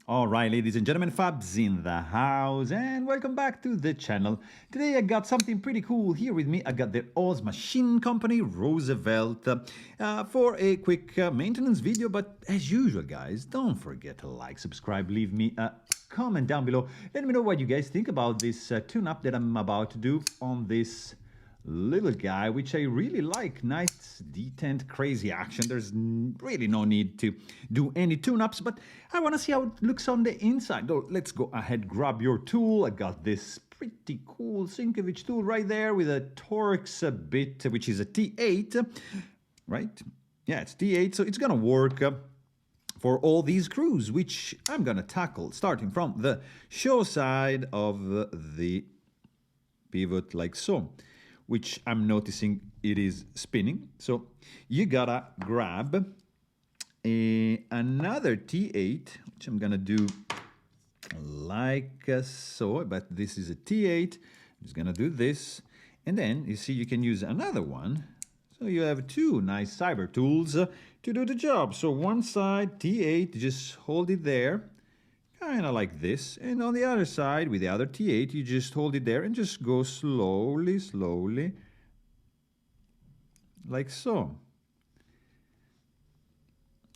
All right, ladies and gentlemen, Fabs in the house, and welcome back to the channel. Today I got something pretty cool here with me. I got the Oz Machine Company Roosevelt for a quick maintenance video. But as usual, guys, don't forget to like, subscribe, leave me a comment down below. Let me know what you guys think about this tune-up that I'm about to do on this little guy, which I really like. Nice, detent, crazy action. There's really no need to do any tune-ups, but I want to see how it looks on the inside. So let's go ahead, grab your tool. I got this pretty cool Sinkovich tool right there with a Torx bit, which is a T8, right? Yeah, it's T8, so it's gonna work for all these screws, which I'm gonna tackle starting from the show side of the pivot like so, which I'm noticing it is spinning. So you gotta grab another T8, which I'm gonna do like so, but this is a T8. I'm just gonna do this. And then you see you can use another one. So you have two nice cyber tools to do the job. So one side, T8, just hold it there, kind of like this. And on the other side, with the other T8, you just hold it there and just go slowly, slowly, like so.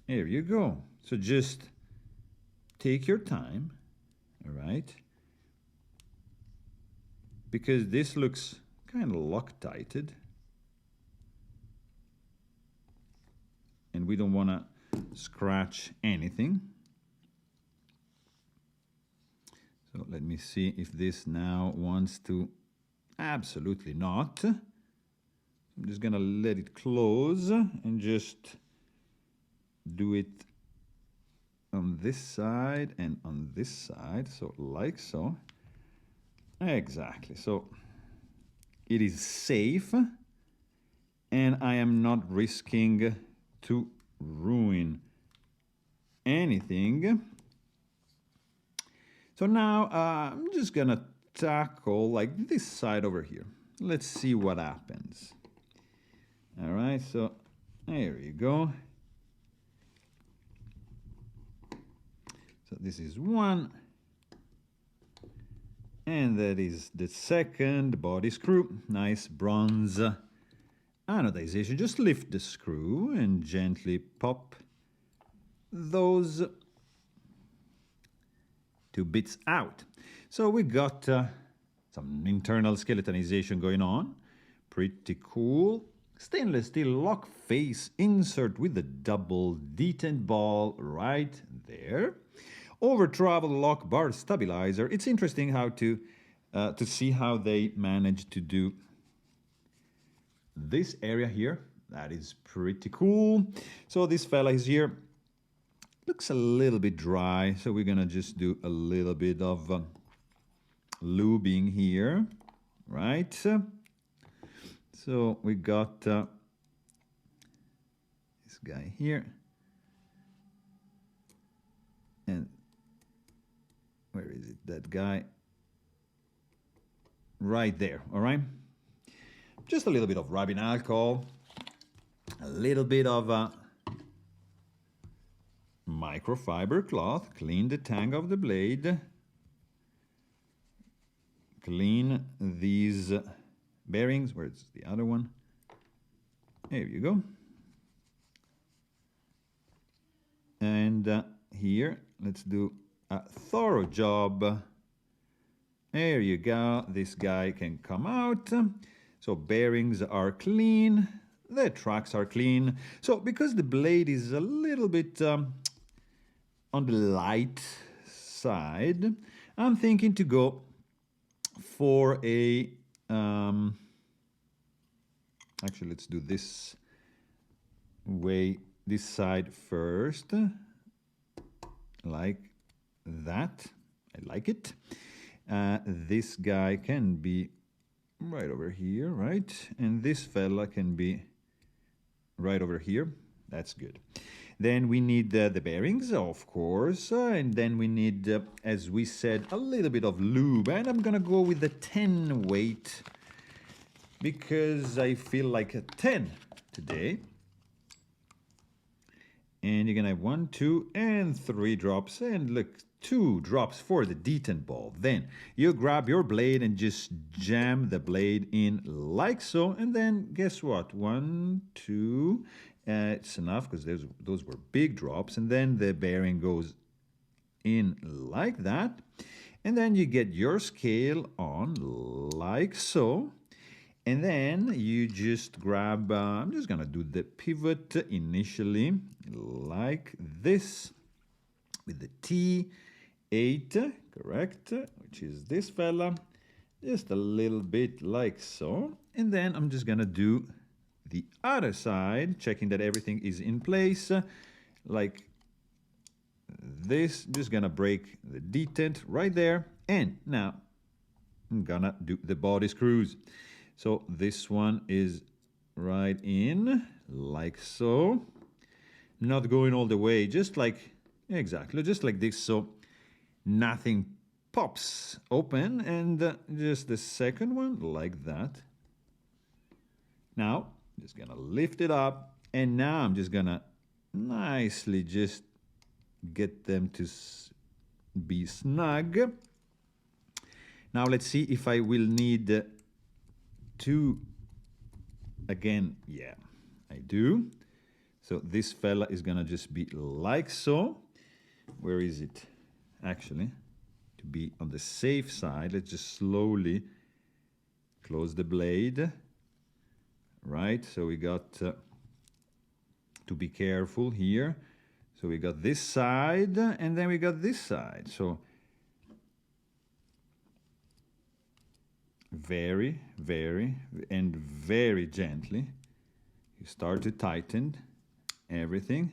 There you go. So just take your time, all right? Because this looks kind of Loctited. And we don't want to scratch anything. So let me see if this now wants to. Absolutely not. I'm just gonna let it close and just do it on this side and on this side, so like so. Exactly. So it is safe and I am not risking to ruin anything. So now I'm just gonna tackle like this side over here. Let's see what happens. All right, so there you go. So this is one, and that is the second body screw. Nice bronze anodization. Just lift the screw and gently pop those two bits out. So we got some internal skeletonization going on. Pretty cool. Stainless steel lock face insert with the double detent ball right there. Over travel lock bar stabilizer. It's interesting how to see how they managed to do this area here. That is pretty cool. So this fella is here. Looks a little bit dry, so we're gonna just do a little bit of lubing here, right? So we got this guy here, and where is it? That guy right there. All right. Just a little bit of rubbing alcohol, a little bit of microfiber cloth, clean the tang of the blade, clean these bearings. Where's the other one? There you go. And here, let's do a thorough job. There you go. This guy can come out. So bearings are clean. The tracks are clean. So because the blade is a little bit on the light side, I'm thinking to go for a actually let's do this way, this side first, like that. I like it. This guy can be right over here, right? And this fella can be right over here. That's good. Then we need the bearings, of course, and then we need, as we said, a little bit of lube. And I'm gonna go with the 10 weight because I feel like a 10 today. And you're gonna have 1, 2, and 3 drops. And look, 2 drops for the detent ball. Then you grab your blade and just jam the blade in like so. And then guess what? 1, 2. It's enough because those were big drops. And then the bearing goes in like that. And then you get your scale on like so. And then you just grab, I'm just gonna do the pivot initially like this with the T8, correct, which is this fella, just a little bit like so. And then I'm just gonna do the other side, checking that everything is in place, like this. Just gonna break the detent right there. And now I'm gonna do the body screws. So this one is right in, like so. Not going all the way, just like, exactly, just like this, so nothing pops open. And just the second one, like that. Now, just gonna lift it up, and now I'm just gonna nicely just get them to be snug. Now let's see if I will need to, again, yeah, I do. So this fella is gonna just be like so. Where is it? Actually, to be on the safe side, let's just slowly close the blade. Right, so we got to be careful here. So we got this side, and then we got this side. So very, very, and very gently, you start to tighten everything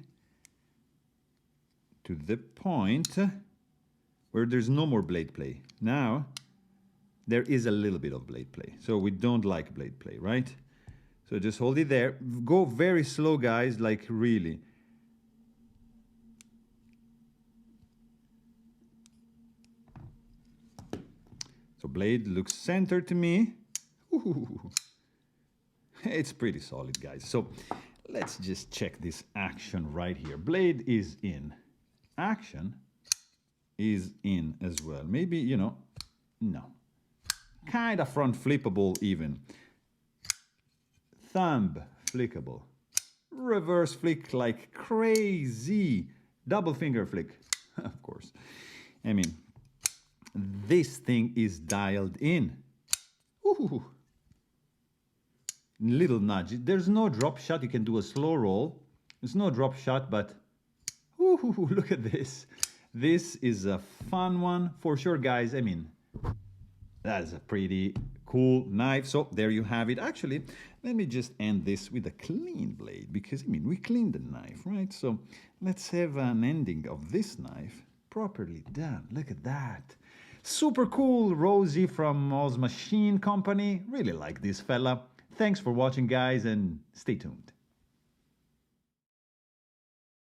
to the point where there's no more blade play. Now, there is a little bit of blade play. So we don't like blade play, right? So just hold it there. Go very slow, guys, like really. So blade looks centered to me. Ooh. It's pretty solid, guys. So let's just check this action right here. Blade is in. Action is in as well. Maybe, you know, no. Kind of front flippable even. Thumb flickable. Reverse flick like crazy. Double finger flick, of course. I mean, this thing is dialed in. Ooh. Little nudge. There's no drop shot. You can do a slow roll. There's no drop shot, but ooh, look at this. This is a fun one for sure, guys. I mean, that is a pretty cool knife. So there you have it. Actually, let me just end this with a clean blade, because I mean, we cleaned the knife, right? So let's have an ending of this knife properly done. Look at that. Super cool, Rosie from Oz Machine Company. Really like this fella. Thanks for watching, guys, and stay tuned.